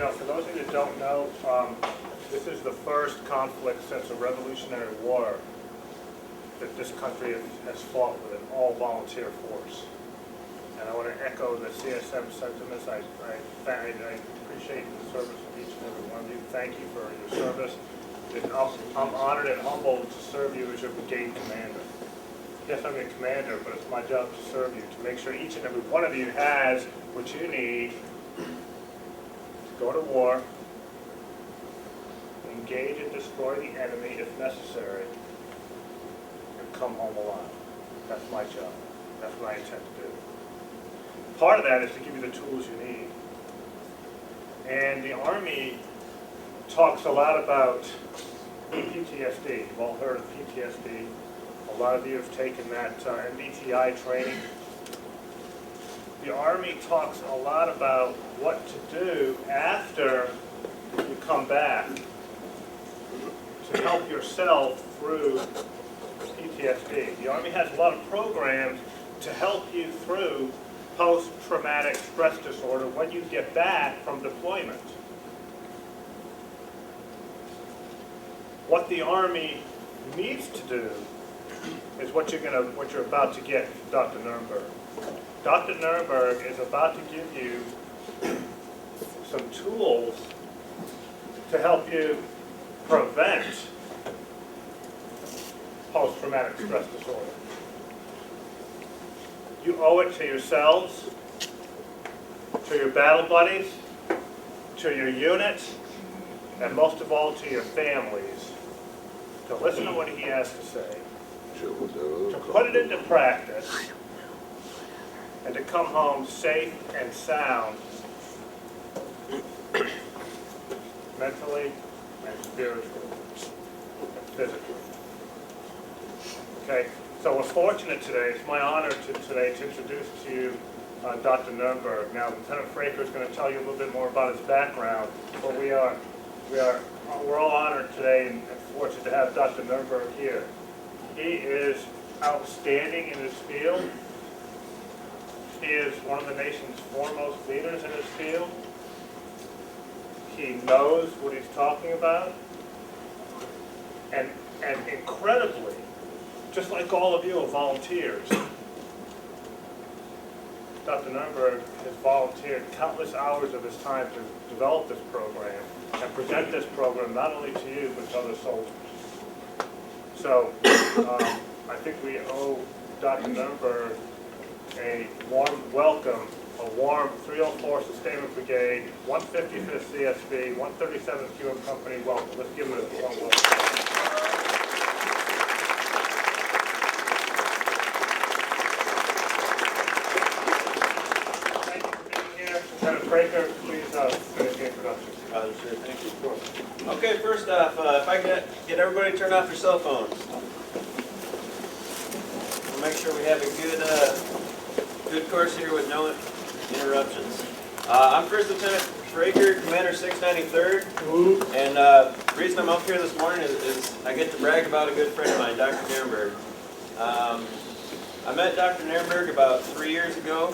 know, for those of you that don't know, this is the first conflict since the Revolutionary War that this country has fought with an all-volunteer force. And I want to echo the CSM sentiments. I appreciate the service of each and every one of you. Thank you for your service. I'm honored and humbled to serve you as your brigade commander. Yes, I'm your commander, but it's my job to serve you, to make sure each and every one of you has what you need to go to war, engage and destroy the enemy if necessary, and come home alive. That's my job. That's what I intend to do. Part of that is to give you the tools you need. And the Army talks a lot about PTSD. You've all heard of PTSD. A lot of you have taken that MBTI training. The Army talks a lot about what to do after you come back to help yourself through PTSD. The Army has a lot of programs to help you through post-traumatic stress disorder when you get back from deployment. What the Army needs to do is what you're about to get from Dr. Nerenberg. Dr. Nerenberg is about to give you some tools to help you prevent post-traumatic stress disorder. You owe it to yourselves, to your battle buddies, to your unit, and most of all to your families, to listen to what he has to say, to put it into practice, and to come home safe and sound, mentally and spiritually and physically. Okay, so we're fortunate today, it's my honor today to introduce to you Dr. Nerenberg. Now, Lieutenant Fraker is going to tell you a little bit more about his background, but we're all honored today and fortunate to have Dr. Nerenberg here. He is outstanding in his field. He is one of the nation's foremost leaders in his field. He knows what he's talking about. And incredibly, just like all of you are volunteers, Dr. Nerenberg has volunteered countless hours of his time to develop this program and present this program not only to you, but to other soldiers. So I think we owe Dr. Nerenberg a warm welcome, a warm 304 Sustainment Brigade, 155th CSB, 137th QM Company welcome. Let's give it a warm welcome. Breaker, please finish the introduction. Sure, thank you. Okay, first off, if I can get everybody to turn off their cell phones. We'll make sure we have a good course here with no interruptions. I'm First Lieutenant Fraker, Commander 693rd, and the reason I'm up here this morning is I get to brag about a good friend of mine, Dr. Nerenberg. I met Dr. Nerenberg about 3 years ago.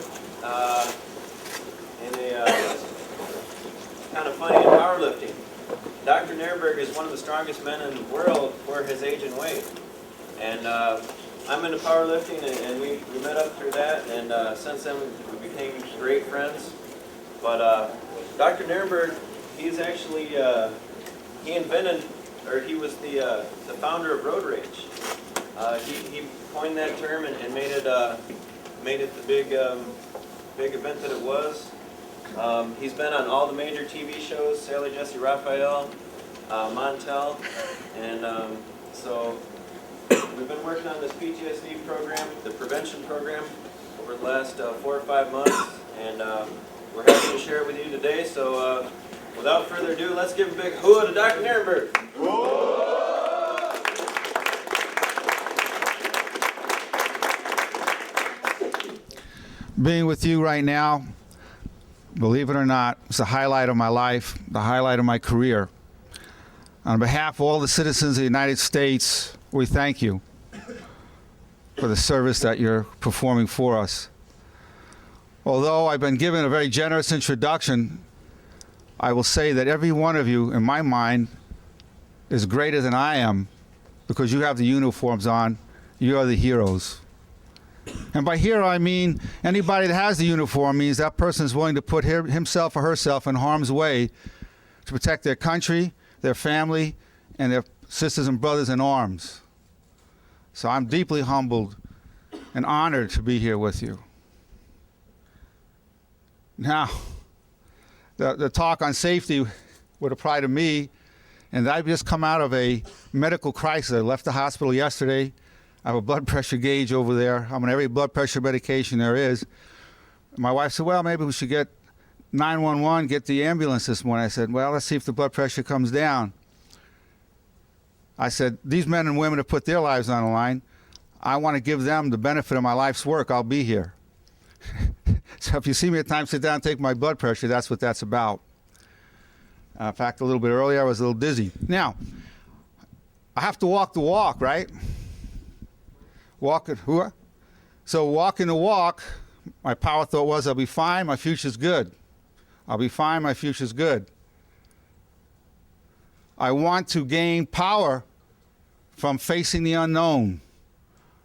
Kind of funny in powerlifting. Dr. Nerenberg is one of the strongest men in the world for his age and weight. And I'm into powerlifting, and we met up through that, and since then we became great friends. But Dr. Nerenberg, he's actually, he invented, or he was the founder of road rage. He coined that term and made it the big event that it was. He's been on all the major TV shows, Sally Jesse Raphael, Montel, and so we've been working on this PTSD program, the prevention program, over the last 4 or 5 months, and we're happy to share it with you today. So without further ado, let's give a big hooah to Dr. Nerenberg. Being with you right now, believe it or not, it's the highlight of my life, the highlight of my career. On behalf of all the citizens of the United States, we thank you for the service that you're performing for us. Although I've been given a very generous introduction, I will say that every one of you, in my mind, is greater than I am because you have the uniforms on. You are the heroes. And by hero, I mean anybody that has the uniform means that person is willing to put himself or herself in harm's way to protect their country, their family, and their sisters and brothers in arms. So I'm deeply humbled and honored to be here with you. Now, the talk on safety would apply to me, and I've just come out of a medical crisis. I left the hospital yesterday. I have a blood pressure gauge over there. I'm on every blood pressure medication there is. My wife said, well, maybe we should get 911, get the ambulance this morning. I said, well, let's see if the blood pressure comes down. I said, these men and women have put their lives on the line. I want to give them the benefit of my life's work. I'll be here. So if you see me at times sit down and take my blood pressure, that's what that's about. In fact, a little bit earlier, I was a little dizzy. Now, I have to walk the walk, right? So walking the walk, my power thought was, I'll be fine, my future's good. I'll be fine, my future's good. I want to gain power from facing the unknown.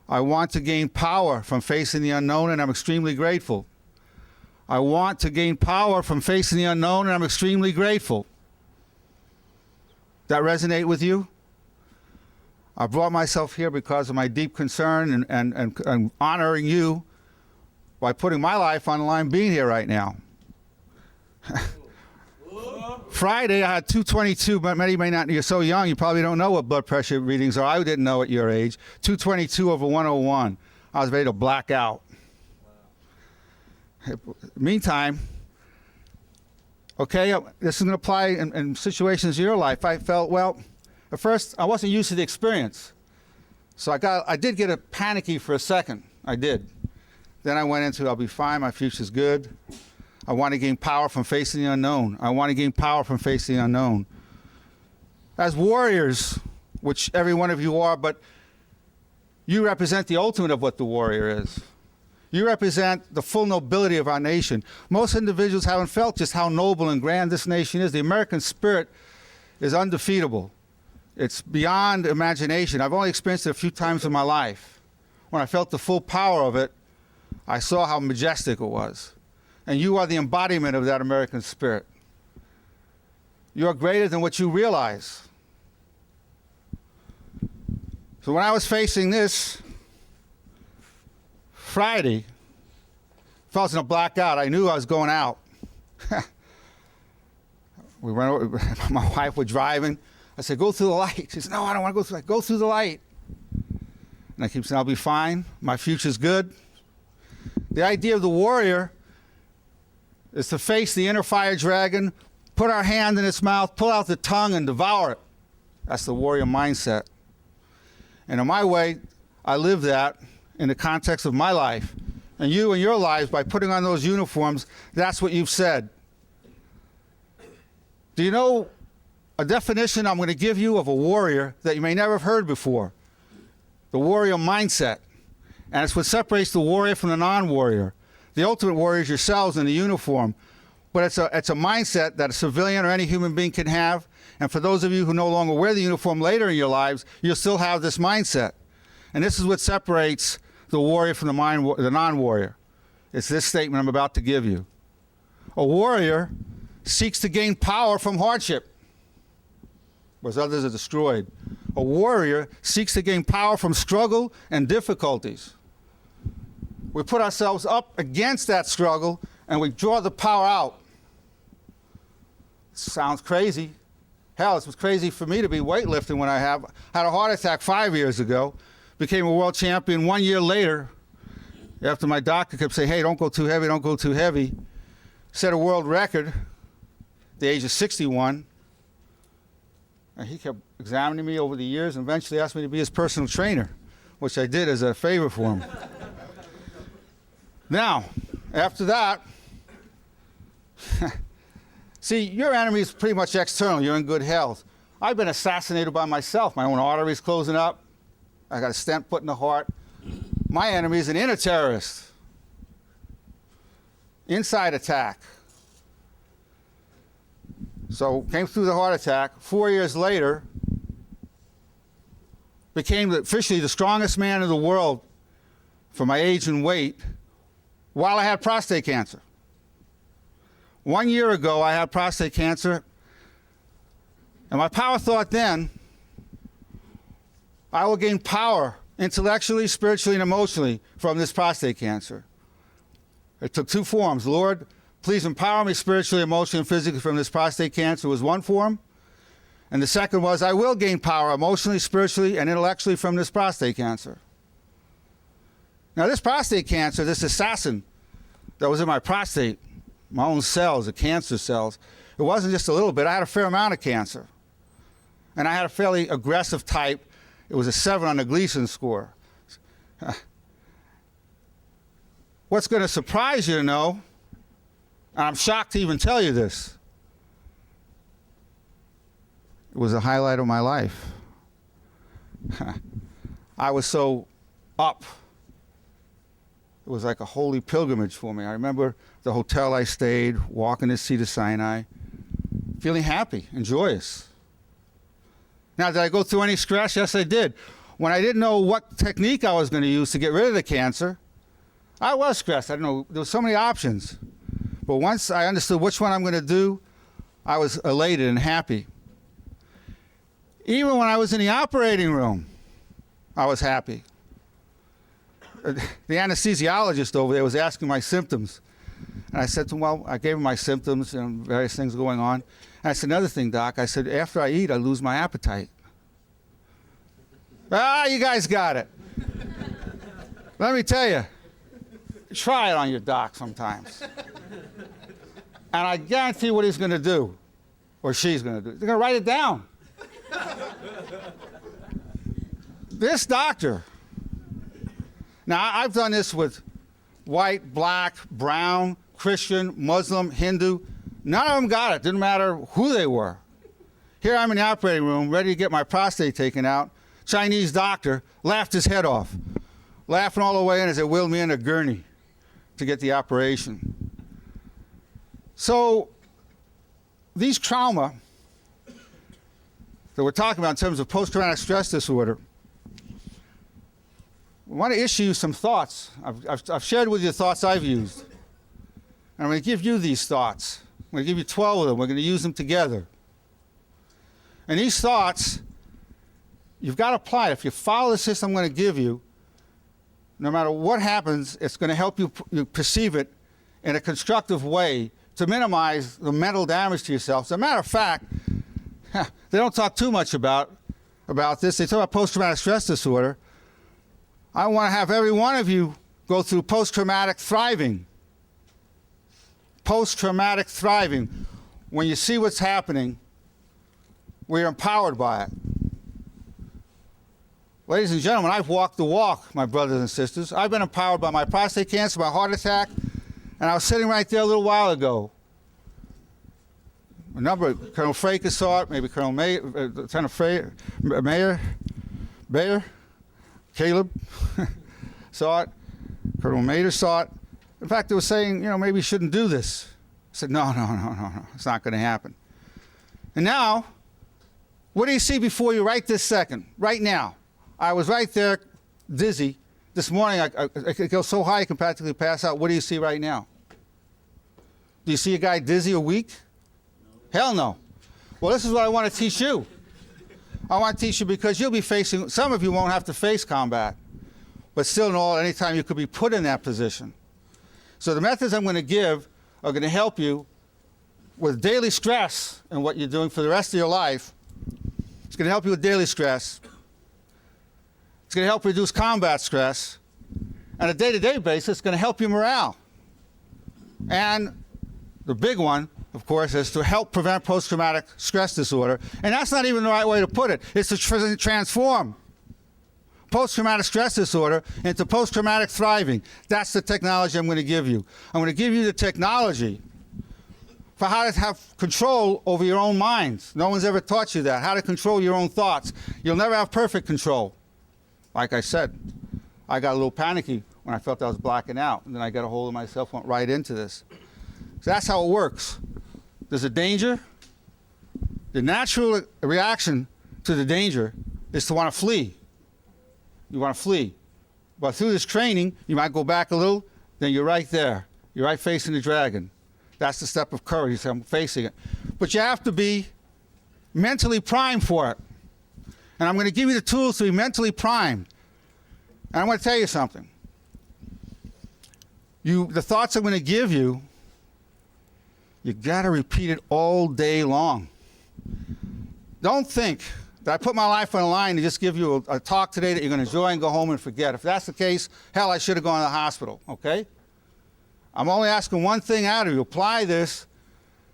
I want to gain power from facing the unknown, and I'm extremely grateful. I want to gain power from facing the unknown, and I'm extremely grateful. That resonate with you? I brought myself here because of my deep concern and honoring you by putting my life on the line being here right now. Friday, I had 222, but many may not, you're so young, you probably don't know what blood pressure readings are. I didn't know at your age. 222 over 101. I was ready to black out. Wow. Meantime, okay, this is going to apply in situations in your life. I felt, well, at first, I wasn't used to the experience. So I did get a panicky for a second. I did. Then I went into, I'll be fine, my future's good. I want to gain power from facing the unknown. I want to gain power from facing the unknown. As warriors, which every one of you are, but you represent the ultimate of what the warrior is. You represent the full nobility of our nation. Most individuals haven't felt just how noble and grand this nation is. The American spirit is undefeatable. It's beyond imagination. I've only experienced it a few times in my life. When I felt the full power of it, I saw how majestic it was. And you are the embodiment of that American spirit. You are greater than what you realize. So when I was facing this Friday, if I was in a blackout, I knew I was going out. We went over, my wife was driving. I said, go through the light. She said, no, I don't want to go through the light. Go through the light. And I keep saying, I'll be fine. My future's good. The idea of the warrior is to face the inner fire dragon, put our hand in its mouth, pull out the tongue, and devour it. That's the warrior mindset. And in my way, I live that in the context of my life. And you in your lives, by putting on those uniforms, that's what you've said. Do you know a definition I'm going to give you of a warrior that you may never have heard before? The warrior mindset. And it's what separates the warrior from the non-warrior. The ultimate warrior is yourselves in the uniform. But it's a mindset that a civilian or any human being can have. And for those of you who no longer wear the uniform later in your lives, you'll still have this mindset. And this is what separates the warrior from the non-warrior. It's this statement I'm about to give you. A warrior seeks to gain power from hardship, whereas others are destroyed. A warrior seeks to gain power from struggle and difficulties. We put ourselves up against that struggle and we draw the power out. Sounds crazy. Hell, it was crazy for me to be weightlifting when I had a heart attack 5 years ago, became a world champion 1 year later, after my doctor kept saying, hey, don't go too heavy, don't go too heavy. Set a world record at the age of 61. And he kept examining me over the years and eventually asked me to be his personal trainer, which I did as a favor for him. Now, after that, see, your enemy is pretty much external. You're in good health. I've been assassinated by myself. My own arteries closing up. I got a stent put in the heart. My enemy is an inner terrorist. Inside attack. So came through the heart attack. 4 years later, became officially the strongest man in the world for my age and weight while I had prostate cancer. 1 year ago, I had prostate cancer, and my power thought then, I will gain power intellectually, spiritually, and emotionally from this prostate cancer. It took two forms. Lord, please empower me spiritually, emotionally, and physically from this prostate cancer was one form. And the second was, I will gain power emotionally, spiritually, and intellectually from this prostate cancer. Now, this prostate cancer, this assassin that was in my prostate, my own cells, the cancer cells, it wasn't just a little bit. I had a fair amount of cancer. And I had a fairly aggressive type. It was a 7 on the Gleason score. What's going to surprise you to know, and I'm shocked to even tell you this, it was a highlight of my life. I was so up. It was like a holy pilgrimage for me. I remember the hotel I stayed, walking to Cedar Sinai, feeling happy and joyous. Now, did I go through any stress? Yes, I did. When I didn't know what technique I was going to use to get rid of the cancer, I was stressed. I didn't know. There were so many options. But once I understood which one I'm going to do, I was elated and happy. Even when I was in the operating room, I was happy. The anesthesiologist over there was asking my symptoms. And I said to him, well, I gave him my symptoms and various things going on. And I said, another thing, Doc, I said, after I eat, I lose my appetite. Ah, you guys got it. Let me tell you, try it on your doc sometimes. And I guarantee what he's going to do, or she's going to do. They're going to write it down. This doctor, now I've done this with white, black, brown, Christian, Muslim, Hindu. None of them got it. Didn't matter who they were. Here I'm in the operating room, ready to get my prostate taken out. Chinese doctor laughed his head off, laughing all the way in as they wheeled me in a gurney to get the operation. So these trauma that we're talking about in terms of post-traumatic stress disorder, I want to issue some thoughts. I've shared with you the thoughts I've used. And I'm going to give you these thoughts. I'm going to give you 12 of them. We're going to use them together. And these thoughts, you've got to apply it. If you follow the system I'm going to give you, no matter what happens, it's going to help you perceive it in a constructive way to minimize the mental damage to yourself. As a matter of fact, they don't talk too much about this. They talk about post-traumatic stress disorder. I want to have every one of you go through post-traumatic thriving. Post-traumatic thriving. When you see what's happening, we're empowered by it. Ladies and gentlemen, I've walked the walk, my brothers and sisters. I've been empowered by my prostate cancer, my heart attack, and I was sitting right there a little while ago. A number of Colonel Fraker saw it, maybe Colonel Mayer, Lieutenant Bayer, Caleb saw it, Colonel Mayer saw it. In fact, they were saying, maybe you shouldn't do this. I said, no, it's not going to happen. And now, what do you see before you right this second, right now? I was right there, dizzy. This morning, I could go so high I can practically pass out. What do you see right now? Do you see a guy dizzy or weak? No. Hell no. Well, this is what I want to teach you. I want to teach you because you'll be facing, some of you won't have to face combat, but still in all, anytime you could be put in that position. So the methods I'm going to give are going to help you with daily stress and what you're doing for the rest of your life. It's going to help you with daily stress. It's going to help reduce combat stress. On a day-to-day basis, it's going to help your morale. And the big one, of course, is to help prevent post-traumatic stress disorder. And that's not even the right way to put it. It's to transform post-traumatic stress disorder into post-traumatic thriving. That's the technology I'm going to give you. I'm going to give you the technology for how to have control over your own minds. No one's ever taught you that, how to control your own thoughts. You'll never have perfect control. Like I said, I got a little panicky when I felt I was blacking out, and then I got a hold of myself, went right into this. So that's how it works. There's a danger, The natural reaction to the danger is to want to flee. You want to flee. But through this training, you might go back a little, then you're right there. You're right facing the dragon. That's the step of courage. You say, I'm facing it. But you have to be mentally primed for it. And I'm going to give you the tools to be mentally primed. And I'm going to tell you something. The thoughts I'm going to give you, you got to repeat it all day long. Don't think that I put my life on the line to just give you a talk today that you're going to enjoy and go home and forget. If that's the case, hell, I should have gone to the hospital, okay? I'm only asking one thing out of you. Apply this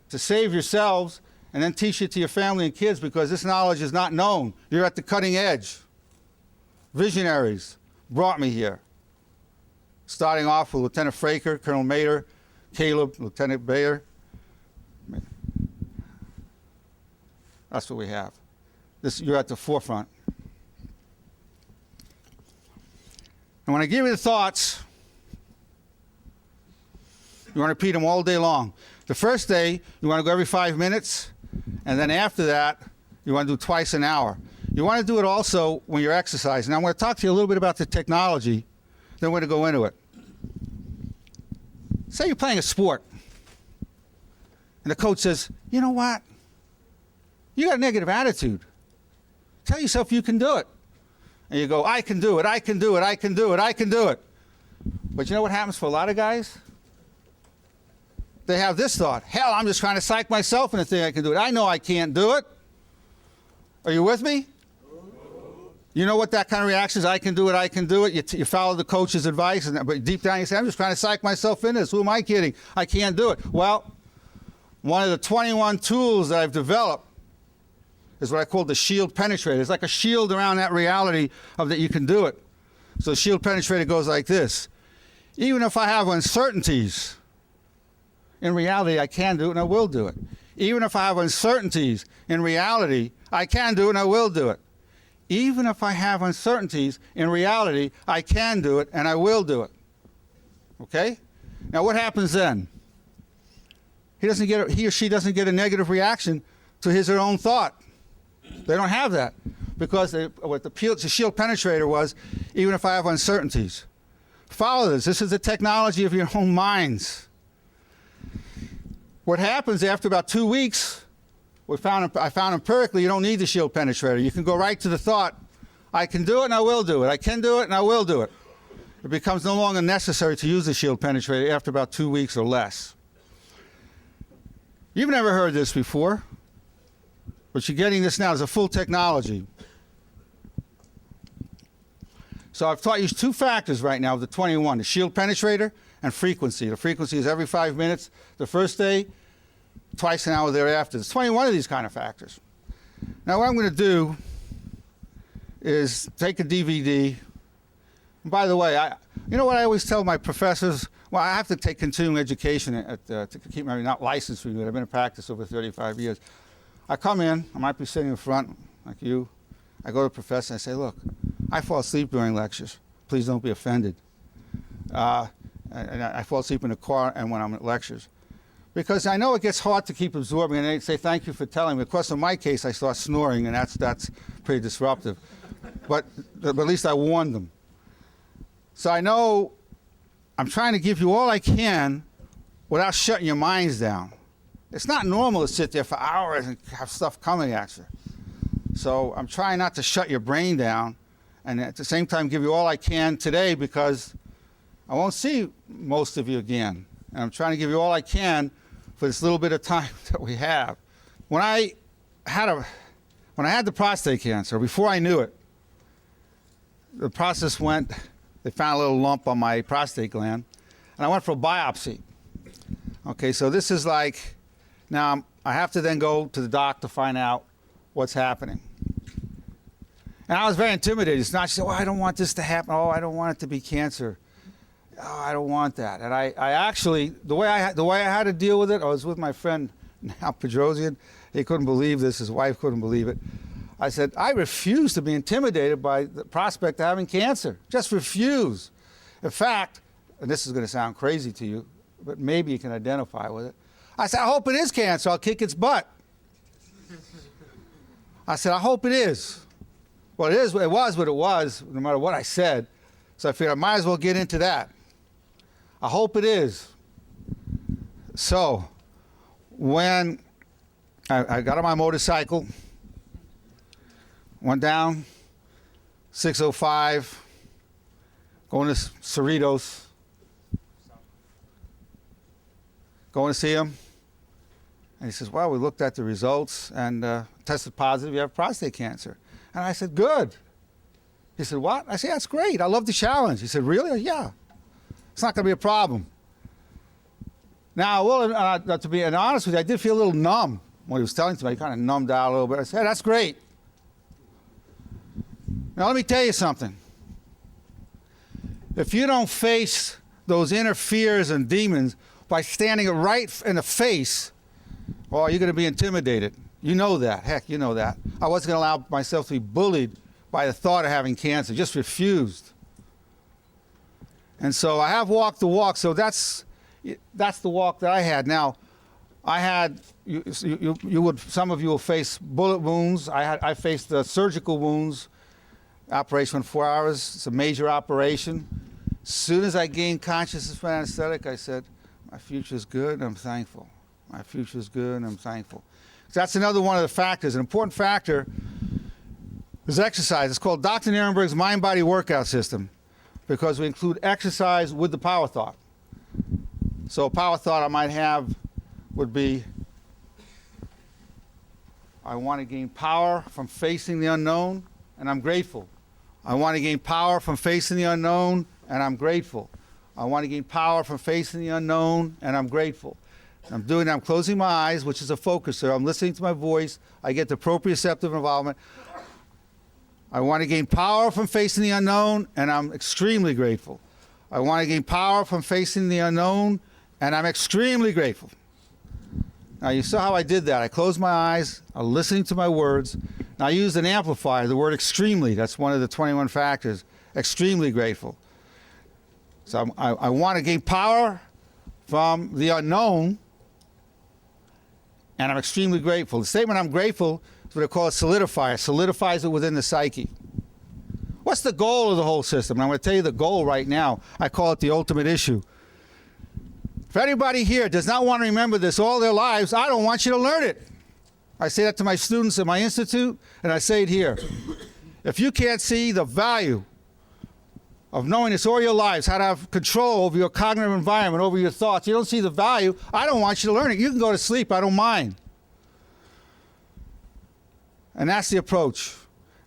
to save yourselves and then teach it to your family and kids, because this knowledge is not known. You're at the cutting edge. Visionaries brought me here. Starting off with Lieutenant Fraker, Colonel Mater, Caleb, Lieutenant Bayer. That's what we have. You're at the forefront. And when I give you the thoughts, you want to repeat them all day long. The first day, you want to go every 5 minutes, and then after that, you want to do twice an hour. You want to do it also when you're exercising. Now, I'm going to talk to you a little bit about the technology, then we're going to go into it. Say you're playing a sport, and the coach says, you know what? You got a negative attitude. Tell yourself you can do it. And you go, I can do it, I can do it, I can do it, I can do it. But you know what happens for a lot of guys? They have this thought, hell, I'm just trying to psych myself into thinking I can do it. I know I can't do it. Are you with me? You know what that kind of reaction is? I can do it, I can do it. You follow the coach's advice, but deep down you say, I'm just trying to psych myself into this. Who am I kidding? I can't do it. Well, one of the 21 tools that I've developed is what I call the shield penetrator. It's like a shield around that reality of that you can do it. So the shield penetrator goes like this. Even if I have uncertainties, in reality, I can do it and I will do it. Even if I have uncertainties, in reality, I can do it and I will do it. Even if I have uncertainties, in reality, I can do it and I will do it. Okay? Now what happens then? He or she doesn't get a negative reaction to his or her own thought. They don't have that, because what the shield penetrator was, even if I have uncertainties. Follow this. This is the technology of your own minds. What happens after about 2 weeks, I found empirically you don't need the shield penetrator. You can go right to the thought, I can do it and I will do it. I can do it and I will do it. It becomes no longer necessary to use the shield penetrator after about 2 weeks or less. You've never heard this before, but you're getting this now as a full technology. So I've taught you 2 factors right now of the 21, the shield penetrator and frequency. The frequency is every 5 minutes the first day, twice an hour thereafter. There's 21 of these kind of factors. Now what I'm going to do is take a DVD. And by the way, you know what I always tell my professors? Well, I have to take continuing education to keep my, not licensed for you, but I've been in practice over 35 years. I come in, I might be sitting in front, like you. I go to the professor and I say, look, I fall asleep during lectures. Please don't be offended. And I fall asleep in the car and when I'm at lectures. Because I know it gets hard to keep absorbing, and they say, thank you for telling me. Of course, in my case, I start snoring, and that's pretty disruptive. But at least I warned them. So I know I'm trying to give you all I can without shutting your minds down. It's not normal to sit there for hours and have stuff coming at you. So I'm trying not to shut your brain down, and at the same time give you all I can today, because I won't see most of you again. And I'm trying to give you all I can for this little bit of time that we have. When I had the prostate cancer, before I knew it, the process went, they found a little lump on my prostate gland, and I went for a biopsy. Okay, so this is like, now I have to then go to the doc to find out what's happening. And I was very intimidated. It's not just, oh, I don't want this to happen. Oh, I don't want it to be cancer. Oh, I don't want that. And I actually, the way I had to deal with it, I was with my friend, now Pedrosian. He couldn't believe this. His wife couldn't believe it. I said, I refuse to be intimidated by the prospect of having cancer. Just refuse. In fact, and this is going to sound crazy to you, but maybe you can identify with it. I said, I hope it is cancer. I'll kick its butt. I said, I hope it is. Well, it was what it was, no matter what I said. So I figured I might as well get into that. I hope it is. So when I got on my motorcycle, went down 605, going to Cerritos, going to see him. And he says, well, we looked at the results and tested positive, you have prostate cancer. And I said, good. He said, what? I said, that's great. I love the challenge. He said, really? Yeah. It's not going to be a problem. Now, well, to be honest with you, I did feel a little numb when he was telling me. He kind of numbed out a little bit. I said, hey, that's great. Now, let me tell you something. If you don't face those inner fears and demons by standing right in the face, well, you're going to be intimidated. You know that. Heck, you know that. I wasn't going to allow myself to be bullied by the thought of having cancer. Just refused. And so I have walked the walk. So that's the walk that I had. Now, I had some of you will face bullet wounds. I faced the surgical wounds. Operation in 4 hours. It's a major operation. As soon as I gained consciousness from anesthetic, I said, my future is good and I'm thankful. My future is good and I'm thankful. So that's another one of the factors. An important factor is exercise. It's called Dr. Nerenberg's mind-body workout system because we include exercise with the power thought. So a power thought I might have would be, I want to gain power from facing the unknown, and I'm grateful. I want to gain power from facing the unknown, and I'm grateful. I want to gain power from facing the unknown, and I'm grateful. I'm doing it, I'm closing my eyes, which is a focuser. I'm listening to my voice. I get the proprioceptive involvement. I want to gain power from facing the unknown, and I'm extremely grateful. I want to gain power from facing the unknown, and I'm extremely grateful. Now, you saw how I did that. I closed my eyes. I'm listening to my words. Now, I used an amplifier, the word extremely. That's one of the 21 factors. Extremely grateful. So I want to gain power from the unknown, and I'm extremely grateful. The statement I'm grateful is what I call a solidifier. It solidifies it within the psyche. What's the goal of the whole system? And I'm going to tell you the goal right now. I call it the ultimate issue. If anybody here does not want to remember this all their lives, I don't want you to learn it. I say that to my students at my institute, and I say it here. If you can't see the value of knowing this all your lives, how to have control over your cognitive environment, over your thoughts, you don't see the value, I don't want you to learn it. You can go to sleep, I don't mind. And that's the approach.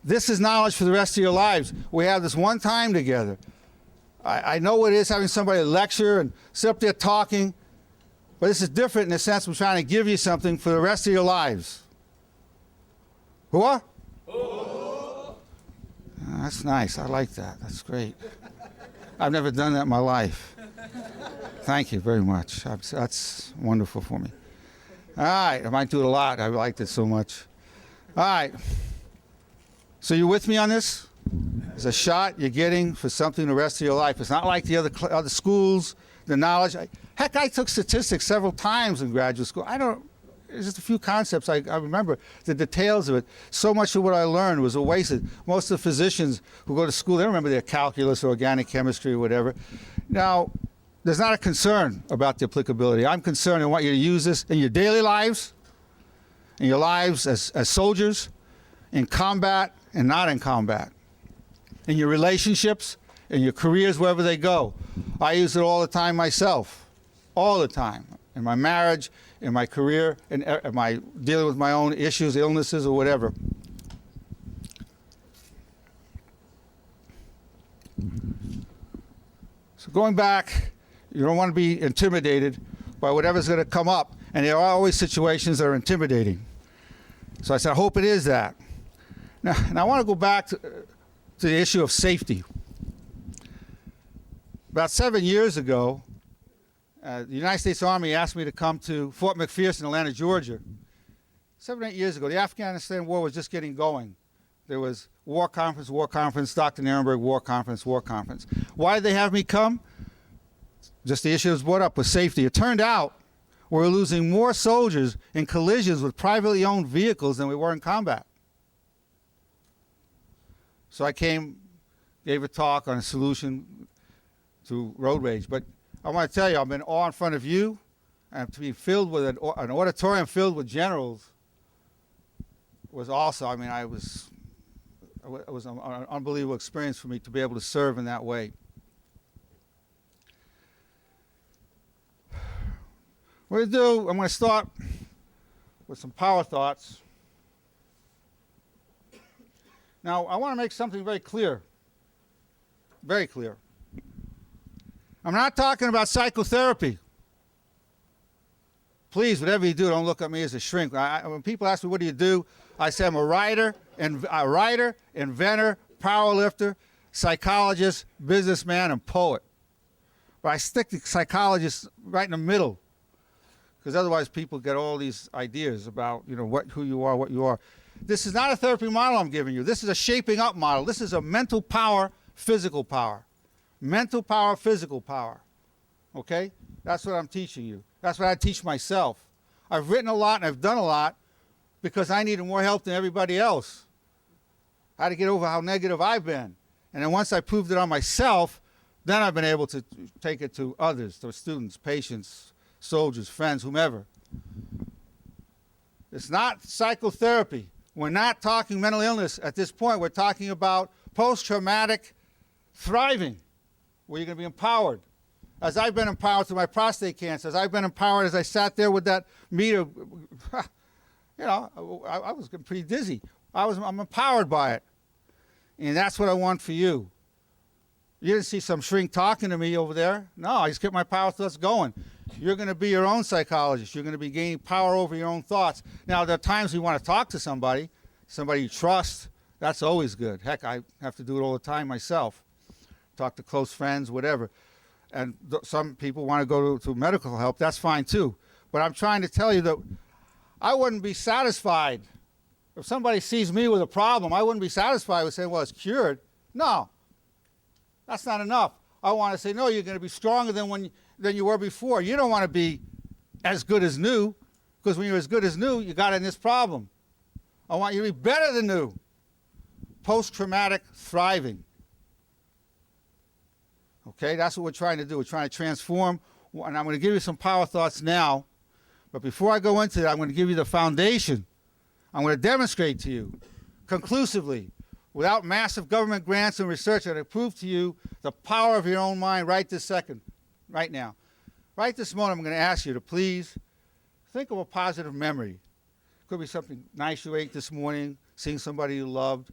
This is knowledge for the rest of your lives. We have this one time together. I know what it is having somebody lecture and sit up there talking, but this is different in the sense I'm trying to give you something for the rest of your lives. What? That's nice. I like that. That's great. I've never done that in my life. Thank you very much. That's wonderful for me. All right. I might do it a lot. I liked it so much. All right. So you with me on this? It's a shot you're getting for something the rest of your life. It's not like the other schools, the knowledge. Heck, I took statistics several times in graduate school. There's just a few concepts I remember, the details of it. So much of what I learned was wasted. Most of the physicians who go to school, they don't remember their calculus or organic chemistry or whatever. Now, there's not a concern about the applicability. I'm concerned. I want you to use this in your daily lives, in your lives as soldiers, in combat and not in combat, in your relationships, in your careers, wherever they go. I use it all the time myself, all the time, in my marriage, in my career, in my dealing with my own issues, illnesses, or whatever. So going back, you don't want to be intimidated by whatever's going to come up, and there are always situations that are intimidating. So I said, I hope it is that. Now, and I want to go back to the issue of safety. About 7 years ago, the United States Army asked me to come to Fort McPherson, Atlanta, Georgia. 7 or 8 years ago, the Afghanistan war was just getting going. There was war conference, Dr. Nerenberg, war conference. Why did they have me come? Just the issue that was brought up was safety. It turned out we were losing more soldiers in collisions with privately owned vehicles than we were in combat. So I gave a talk on a solution to road rage. But I want to tell you, I've been all in front of you, and to be filled with an auditorium filled with generals was also, I mean, it was an unbelievable experience for me to be able to serve in that way. What I'm going to start with some power thoughts. Now, I want to make something very clear. Very clear. I'm not talking about psychotherapy. Please, whatever you do, don't look at me as a shrink. When people ask me, what do? I say I'm a writer, inventor, powerlifter, psychologist, businessman, and poet. But I stick the psychologist right in the middle, because otherwise people get all these ideas about, who you are, what you are. This is not a therapy model I'm giving you. This is a shaping up model. This is a mental power, physical power. Mental power, physical power. Okay? That's what I'm teaching you. That's what I teach myself. I've written a lot and I've done a lot because I needed more help than everybody else. I had to get over how negative I've been. And then once I proved it on myself, then I've been able to take it to others, to students, patients, soldiers, friends, whomever. It's not psychotherapy. We're not talking mental illness at this point. We're talking about post-traumatic thriving, where you're going to be empowered. As I've been empowered through my prostate cancer, as I've been empowered as I sat there with that meter, I was getting pretty dizzy. I'm empowered by it. And that's what I want for you. You didn't see some shrink talking to me over there. No, I just kept my power thoughts going. You're going to be your own psychologist. You're going to be gaining power over your own thoughts. Now, there are times you want to talk to somebody you trust. That's always good. Heck, I have to do it all the time myself. Talk to close friends, whatever. And some people want to go to medical help. That's fine, too. But I'm trying to tell you that I wouldn't be satisfied. If somebody sees me with a problem, I wouldn't be satisfied with saying, well, it's cured. No. That's not enough. I want to say, no, you're going to be stronger than you were before. You don't want to be as good as new, because when you're as good as new, you got in this problem. I want you to be better than new. Post-traumatic thriving. Okay, that's what we're trying to do. We're trying to transform, and I'm going to give you some power thoughts now, but before I go into that, I'm going to give you the foundation. I'm going to demonstrate to you conclusively, without massive government grants and research, I'm going to prove to you the power of your own mind right this second, right now. Right this moment, I'm going to ask you to please think of a positive memory. It could be something nice you ate this morning, seeing somebody you loved.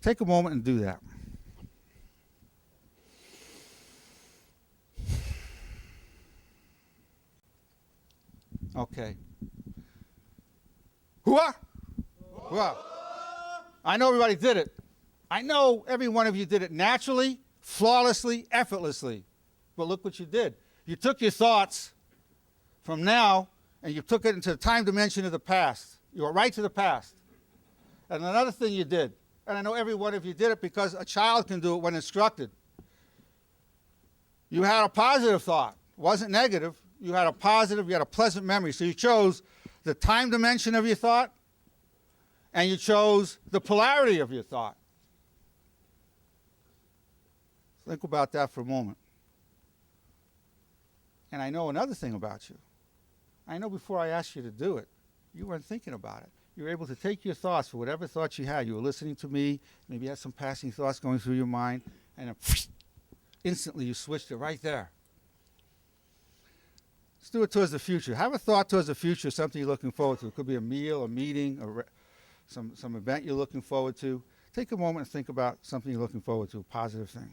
Take a moment and do that. Okay. Hooah! Hooah! I know everybody did it. I know every one of you did it naturally, flawlessly, effortlessly. But look what you did. You took your thoughts from now and you took it into the time dimension of the past. You went right to the past. And another thing you did, and I know every one of you did it because a child can do it when instructed. You had a positive thought. It wasn't negative. You had a positive, you had a pleasant memory. So you chose the time dimension of your thought, and you chose the polarity of your thought. Think about that for a moment. And I know another thing about you. I know before I asked you to do it, you weren't thinking about it. You were able to take your thoughts, for whatever thoughts you had. You were listening to me, maybe you had some passing thoughts going through your mind, and then instantly you switched it right there. Let's do it towards the future. Have a thought towards the future, something you're looking forward to. It could be a meal, a meeting, some event you're looking forward to. Take a moment and think about something you're looking forward to, a positive thing.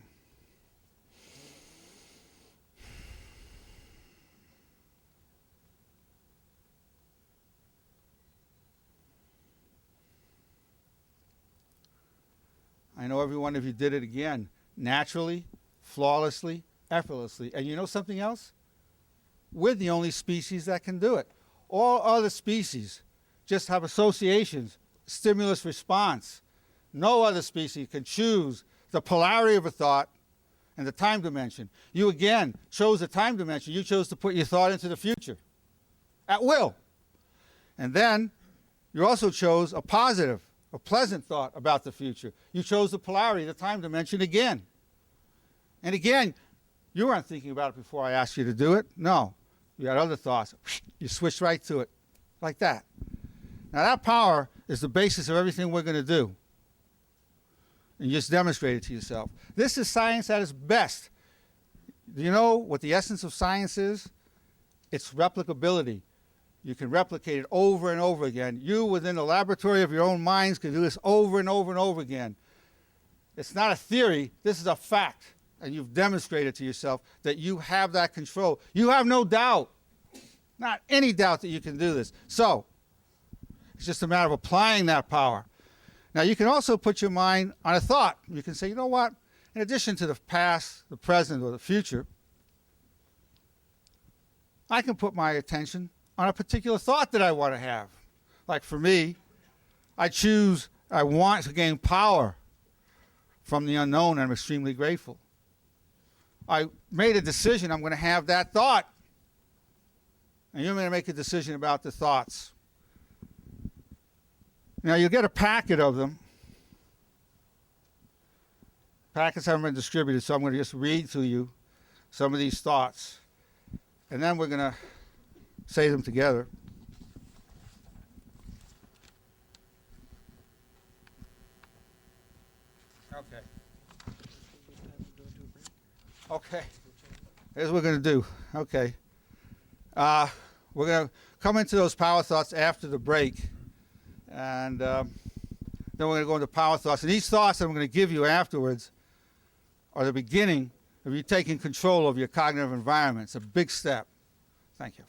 I know every one of you did it again, naturally, flawlessly, effortlessly. And you know something else? We're the only species that can do it. All other species just have associations, stimulus response. No other species can choose the polarity of a thought and the time dimension. You again chose the time dimension. You chose to put your thought into the future at will. And then you also chose a positive a pleasant thought about the future. You chose the polarity, the time dimension again. And again, you weren't thinking about it before I asked you to do it. No. You had other thoughts. You switched right to it. Like that. Now that power is the basis of everything we're going to do. And you just demonstrate it to yourself. This is science at its best. Do you know what the essence of science is? It's replicability. You can replicate it over and over again. You, within the laboratory of your own minds, can do this over and over and over again. It's not a theory. This is a fact. And you've demonstrated to yourself that you have that control. You have no doubt, not any doubt that you can do this. So, it's just a matter of applying that power. Now, you can also put your mind on a thought. You can say, you know what? In addition to the past, the present, or the future, I can put my attention on a particular thought that I want to have. Like for me, I want to gain power from the unknown, and I'm extremely grateful. I made a decision, I'm going to have that thought. And you're going to make a decision about the thoughts. Now, you'll get a packet of them. Packets haven't been distributed, so I'm going to just read to you some of these thoughts. And then we're going to say them together. Okay. Okay. Here's what we're going to do. Okay. We're going to come into those power thoughts after the break. And then we're going to go into power thoughts. And these thoughts that I'm going to give you afterwards are the beginning of you taking control of your cognitive environment. It's a big step. Thank you.